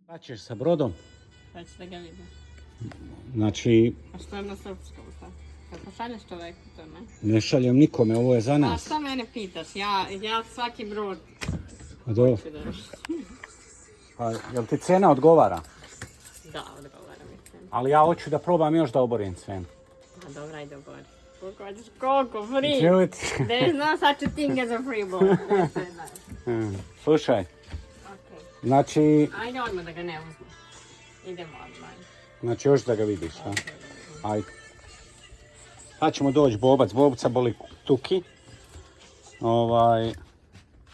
Pa ćeš sa brodom? Pa ću da ga vidim. Znači, A što je na srpskom, šta? Kad pošalješ čoveku to, ne? ne šaljem nikome, ovo je za A nas. šta mene pitaš? Ja svaki brod A do, ću da... pa, jel ti cena odgovara? Da, odgovara mi se. Ali ja hoću da probam još da oborim sve. A dobro, ajde obori. Koliko hoćeš, koliko, free? Čuti. There is no such a thing as a free board. That's it, nice. Slušaj, Okay. znači, Ajde odmah da ga ne uzmeš. Idemo odmah. znači još da ga vidiš, a? Ajde. Sad ćemo doći Bobac, Bobca boli tuki.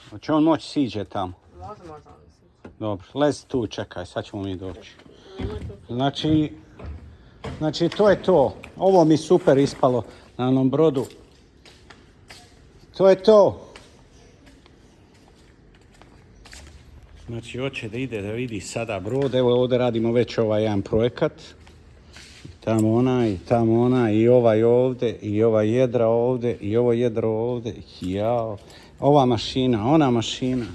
Hoće on moći siđe tamo. Može on si. Dobro, lezi tu, čekaj, sad ćemo mi doći. Znači to je to. Ovo mi super ispalo na onom brodu. To je to. Znači hoće da ide da vidi sada brod. Evo ovdje radimo već ovaj jedan projekat. Tamo ona i ovaj ovdje i ova jedra ovdje i ovo jedro ovdje. Jao. Ova mašina, ona mašina.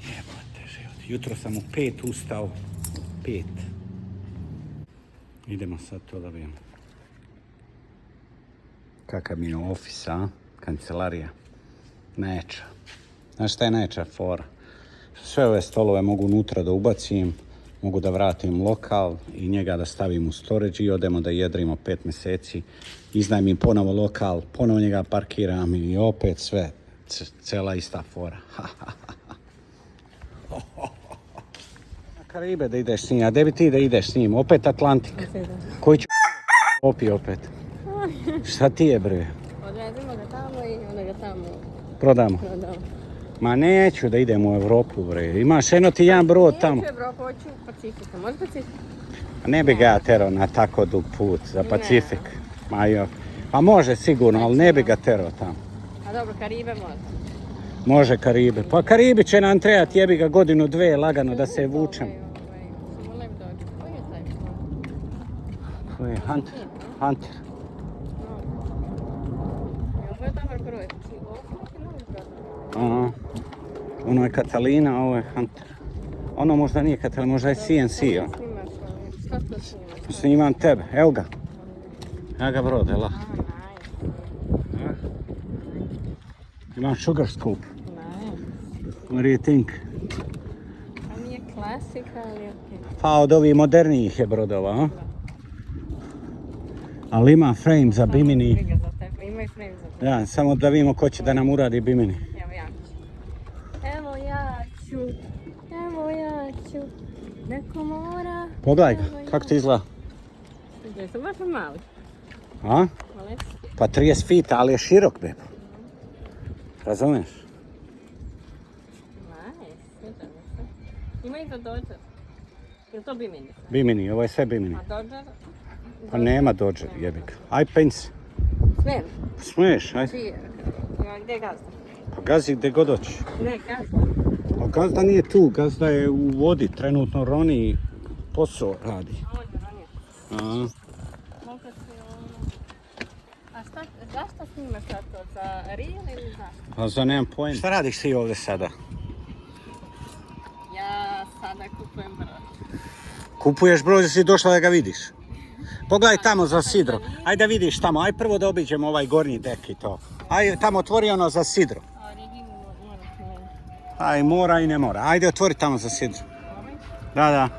Jebote život. Jutro sam u 5 ustao. U 5. Idemo sad to da vidimo. Kakav mi je ofis, a? Kancelarija. Najjača. Znaš šta je najjača fora? Sve ove stolove mogu unutra da ubacim, mogu da vratim lokal i njega da stavim u storage i odemo da jedrimo 5 mjeseci. Iznajmim ponovo lokal, ponovo njega parkiram i opet sve. Cela ista fora. Na Karibe da ideš s njim, a gdje bi ti da ideš s njim? Opet Atlantik. Koji će opi opet? Šta ti je bre? Odvezimo ga tamo i onda ga tamo Prodamo. prodamo. Ma neću da idem u Evropu bre. Imaš eno ti jedan brod tamo. Neću Evropu, hoću Pacifika. Može Pacifik? A ne bi ga terao na tako dug put za Pacifik. Ma jo. Pa može sigurno, ali ne bi ga terao tamo. A dobro, Karibe može. Može Karibe. Pa Karibi će nam trebati jebi ga godinu, dve lagano da se vučem. Samo lep dođe. Koji je taj? Koji je Hunter? Hunter. Ovo je dobar broj. Aha. Ono je Catalina, a ovo je Hunter. Ono možda nije Catalina, možda je CNC. Ja. Šta to snimaš? Snimam tebe, evo ga. Evo ga brod, jel? Imam sugar scoop. What do you think? Pa nije klasika, ali okej. Pa od ovih modernijih je brodova, a? Ali ima frame za bimini. Briga za tebe, ima i frame za tebe. Ja, samo da vidimo ko će da nam uradi bimini. Evo ja ću. Evo ja ću. Neko mora. Pogledaj ga, kako ti izgleda? Gdje su baš mali. A? Maleci. Pa 30 fita, ali je širok, bebo. Razumiješ? Nice, sviđa mi se. Ima i za Dodger. Je li to Bimini? Bimini, ovo je sve bimini. A Dodger? Pa nema Dodger, jebi ga. Aj, pensi. Smijem? Smiješ, aj. Čije? Gdje je gazda? Pa gazi gdje god hoćeš. Ne, gazda. Pa gazda nije tu, gazda je u vodi, trenutno roni posao radi. A on je ranije. A, Mogu si ono... A zašto snimaš sad to? Za reel ili zašto? pa za nemam pojma. Šta radiš ti ovdje sada? Ja sada kupujem brod. Kupuješ brod i si došla da ga vidiš. Pogledaj tamo za sidro. Ajde da vidiš tamo, aj prvo da obiđemo ovaj gornji dek i to. Aj tamo otvori ono za sidro. A Reginu mora snijem. Aj mora i ne mora. Ajde otvori tamo za sidro. Da, da.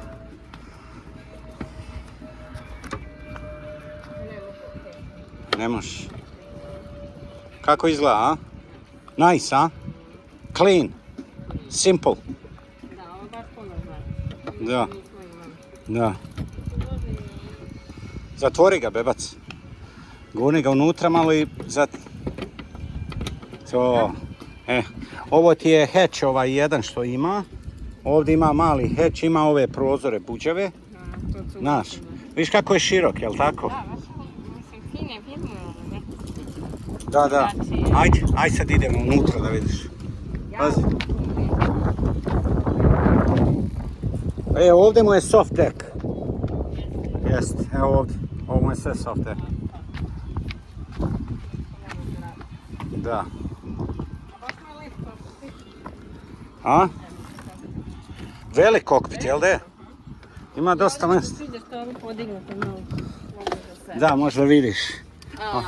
Ne možeš. Kako izgleda, a? Nice, a? Clean. Simple. Da, ovo baš puno znači. Da. Nismo imali. Da. Zatvori ga, bebac. Gurni ga unutra malo i to. Ovo ti je hatch ovaj jedan što ima. Ovdje ima mali hatch, ima ove prozore buđave. Znaš, viš kako je širok, jel tako? Da, baš mislim, fine firme, ne? Da, da. Ajde sad idemo unutra da vidiš. Pazi. Ovdje mu je soft deck. Jeste, evo ovdje. Ovo mu je sve soft deck. Da. A? Velik kokpit, jel da je? Ima dosta mjesta. Sviđa što je ovo podignuto malo. Može za sve. Da, možda vidiš. Kako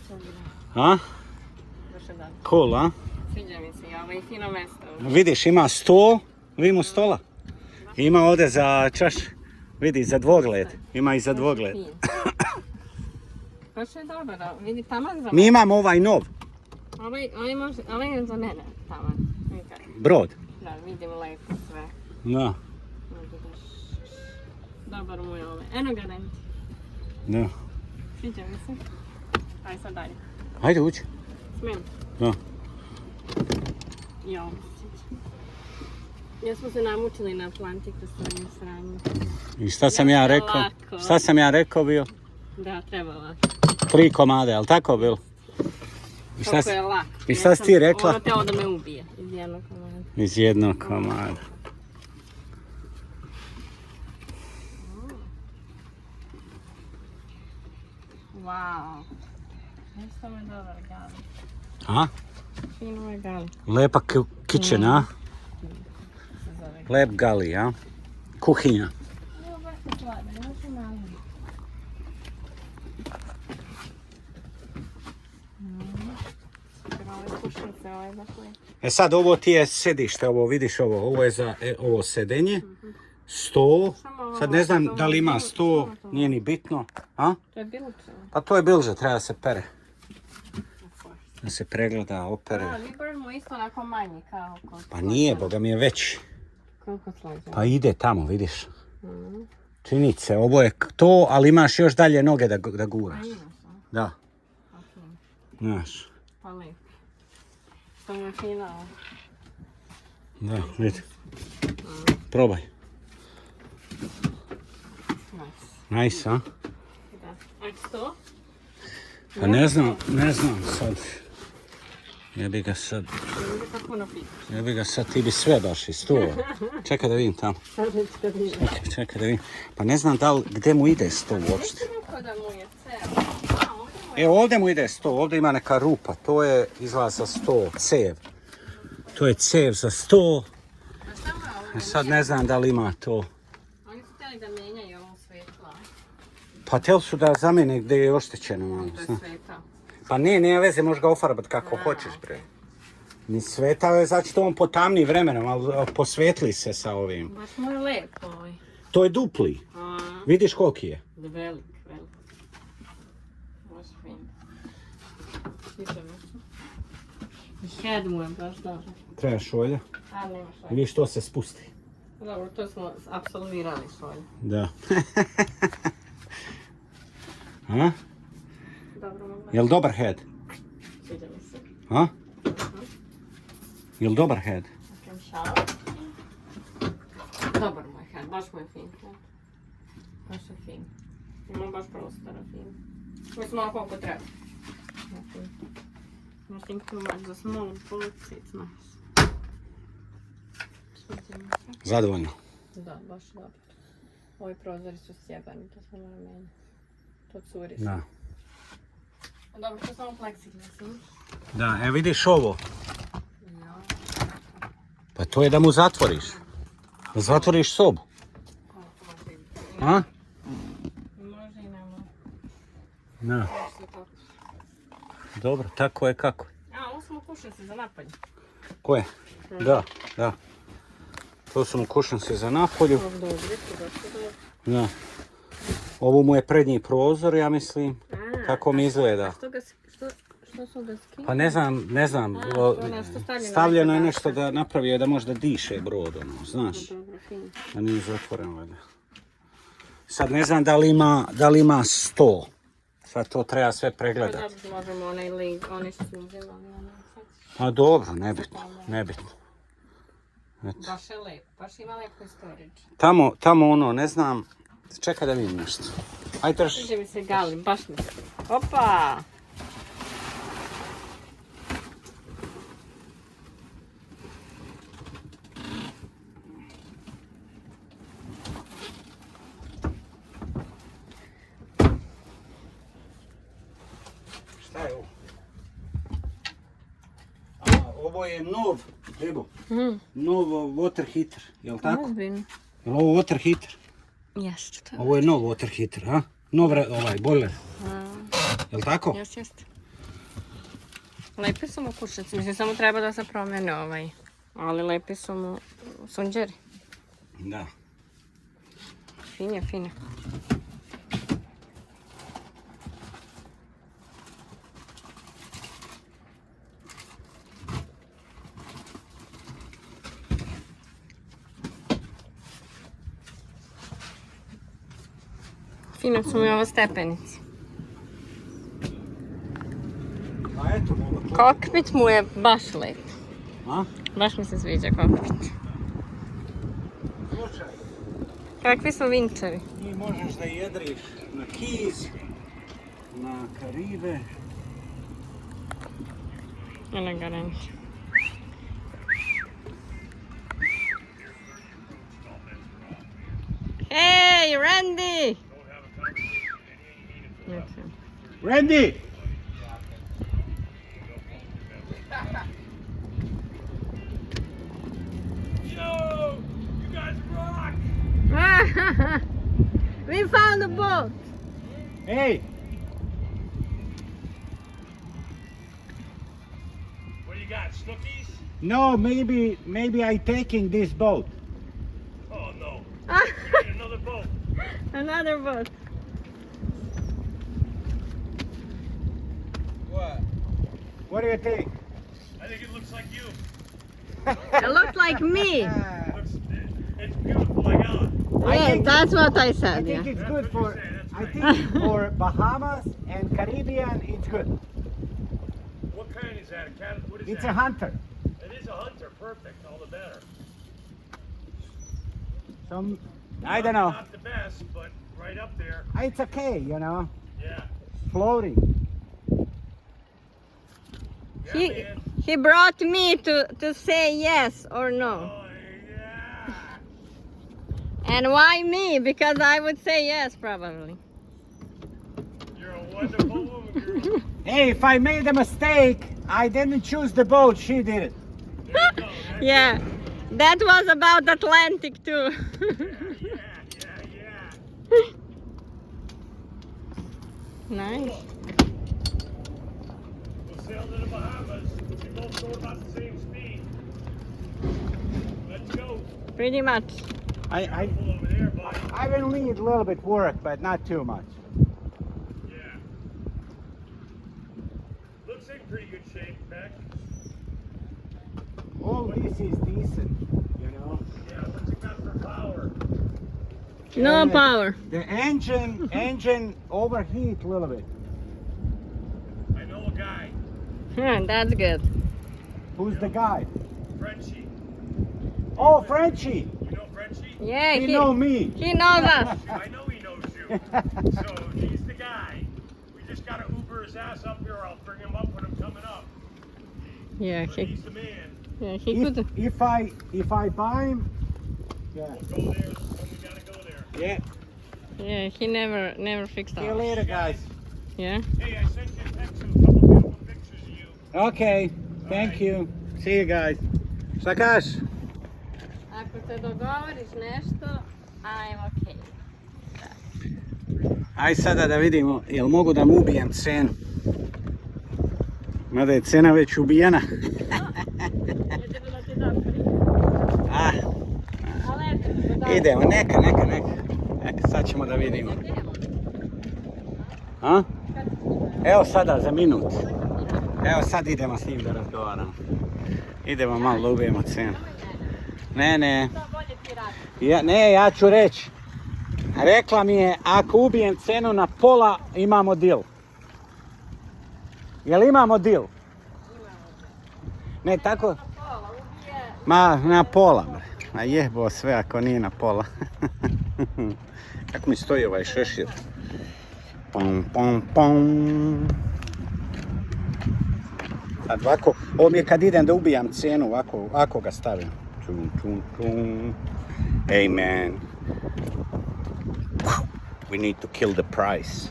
to bilo. A? Baš je dobro. Cool, a? Sviđa mi se, ovo je fino mjesto. Vidiš, ima sto, vidimo stola. Ima ovdje za čaš, vidi, za dvogled. Ima i za dvogled. Baš je dobro, vidi taman za Mi mene. imamo ovaj nov, Ovaj je za mene taman. Nikad. brod. Da, vidim lepo sve. Da, Dobar mu je ovaj. Eno ga renti. da. Sviđa mi se. Aj sad dalje. Hajde uđi. Smijem. Da. Ja, ovo se sviđa. Ja smo se namučili na Atlantiku s ovim sranjem. I šta sam ja rekao? Lako. Šta sam ja rekao bio? Da, treba lako. 3 komade, jel tako bilo? I šta, Koliko je lako. i šta si ti rekla? Ono teo da me ubije iz jednog komada. Iz jednog komada. Wow. Nešto mi je dobar gali. A? Fino je gali. Lepa kitchen, a? Se zove. Lep gali, a? Kuhinja. Evo baš je sladan, baš je malo. Ove kušnice, ovo je baš lepo. E sad, ovo ti je sedište, ovo vidiš ovo je za ovo sedenje. Sto. Sad ne znam da li ima sto, nije ni bitno. A? To je bilo čelo. Pa to je bilže, treba da se pere. Da se pregleda, opere. A, Libor mu isto onako manji kao kod... Pa nije, boga mi je veći. Koliko slađa? Pa ide tamo, vidiš. Čini se, ovo je to, ali imaš još dalje noge da guraš. Imaš, a? Da, Ok. znaš. Pa lepo. To mu je fino. ovo. Da, vidi. Probaj. Nice. Nice, a? Da. A što? Pa ne znam sad. Jebi ga sad, Ovdje kako puno pitaš. ti bi sve baš iz sto. Čekaj da vidim tamo. Sad već kad vidim. Čekaj da vidim. Pa ne znam da li, gdje mu ide sto uopšte. Nisam rekao da mu je ceo. A, ovdje mu je... E, ovdje mu ide sto, ovdje ima neka rupa, to je izgleda za sto, cev. To je cev za sto, A šta mu je ovo? sad ne znam da li ima to. Oni su htjeli da mijenjaju ovo svetla. Pa htjeli su da zamene gdje je oštećeno malo. To je zna. sveta. Pa nema veze, možeš ga ofarbat kako hoćeš, bre. Ni svetao je, znači to on potamni vremenom, ali posvetli se sa ovim. Baš mu je lepo ovaj. To je dupli, A, vidiš koliki je? velik. Baš fin. Sviđa mi se. I head mu je baš dobro. Treba šolja, A, nema šta. vidiš to se spusti. Dobro, to smo apsolvirali šolje. Da. A? Dobro, mogu. Jel dobar head? Sviđa mi se. A? Jel dobar head? Napravim šal. Dobar moj head, baš mu je fin head. Baš je fin. Ima baš prostora fin. Mislim, ono koliko treba. Nothing too much, just small bullets, it's nice. Sviđa mi se. Zadovoljno. Da, baš dobro. Ovi prozori su sjebani, to smo mora menjati. To curi. Da. Dobro, to je samo plexiglas, ne? Da, vidiš ovo. Ja. Pa to je da mu zatvoriš. Da zatvoriš sobu. Koliko može i... A? Može i ne može. Da. Baš se tako. Dobro, tako je kako. A, ovo smo kušnice za napolje. Koje? Da, da. To su mu kušnice za napolju. Ovo dobro, to baš je dobro. Da. Ovo mu je prednji prozor, ja mislim. A, Kako mi izgleda. Što su ga skinuli? Pa ne znam, A, to je nešto stavljeno je neka nešto da napravi da možda diše brod, ono, znaš. Dobro, fino. Da nije zatvoren, valjda. Sad ne znam da li ima 100. Sad to treba sve pregledati. Dobro, možemo onaj link, oni što smo uzimali, onaj sad. A dobro, nebitno. Baš je lep, baš ima lepo storage. Tamo ono, ne znam, čekaj da vidim nešto. Aj drži. Sviđa mi se gali, baš mi se. Opa! Šta je ovo? Ovo je nov, Bebo, Mhm. nov water heater, jel tako? Ozbiljno. Jel ovo water heater? Jeste to. Ovo je nov water heater, ha? Nov boiler, jel tako? Jeste. Lepi su mu kućnici, mislim samo treba da se promene ali lepi su mu sunđeri. Da. Fin je, fin je. Fino su mi ovo stepenice. A eto, ovo. Kokpit mu je baš lep. A? Baš mi se sviđa kokpit. Slušaj, Kakvi su vinčevi? ti možeš da jedriš na Keys, na Karibe. Elegant. Hey, Randy! Randy! Yo, you guys rock! We found a boat! Hey! What do you got, snookies? No, maybe I taking this boat. Oh no, we need another boat. Another boat. What? What do you think? I think it looks like you. It looks like me. It's beautiful, I got it. Yeah, that's what I I said. think Yeah. it's That's good what for. you say, that's I right. think for Bahamas and Caribbean, it's good. What kind is that? A cat? What is It's that? a hunter. It is a hunter. Perfect. All the better. Some, I don't know. Not the best, but right up there. It's okay, you know, Yeah. floating. Yeah, He man. he brought me to say yes or no. Oh yeah. And why me? Because I would say yes probably. You're a wonderful woman, girl. Hey, if I made a mistake, I didn't choose the boat. She did it. There you go. That's Yeah. That was about Atlantic too. Yeah. Nice. We'll sail to the Bahamas. We both go about the same speed. Let's go. Pretty much. I Beautiful over there, buddy. I will need a little bit work, but not too much. Yeah. Looks in pretty good shape, Beck. All this is decent, you know. Yeah, what's it got for power? No Yeah. power. The engine overheat a little bit. I know a guy, That's good. Who's the guy? Frenchie. Oh, Frenchie. You know Frenchie? Yeah, He know me. he knows us. I know he knows you. So he's the guy. We just gotta Uber his ass up here, or I'll bring him up when I'm coming up. Yeah, But he's the man. he could. If I buy him, yeah, We'll go there when we gotta go there. yeah. Yeah, he never fixed See you us. later, guys. Yeah. Hey, I sent you a text with a couple beautiful pictures of you. Okay, thank you. See you guys. Šta kažeš? Ako se dogovoriš nešto, I'm okay. Aj sada da vidimo, jel mogu da mu ubijem cenu? Mada je cena već ubijena. Ah, idemo, neka. Neka, sad ćemo da vidimo. A? Evo sada, za minut. Evo sad idemo s njim da razgovaramo. Idemo malo da ubijemo cenu. Ne. Ja ću reći. Rekla mi je, ako ubijem cenu na pola, imamo deal. Jel imamo deal? Ne, tako? Ma, na pola, bre. Ma jebo sve ako nije na pola. Kako mi stoji ovaj šešir? Pom. Sad ovako, ovo mi je kad idem da ubijam cenu, ovako ga stavim. Čum. Hey man. We need to kill the price.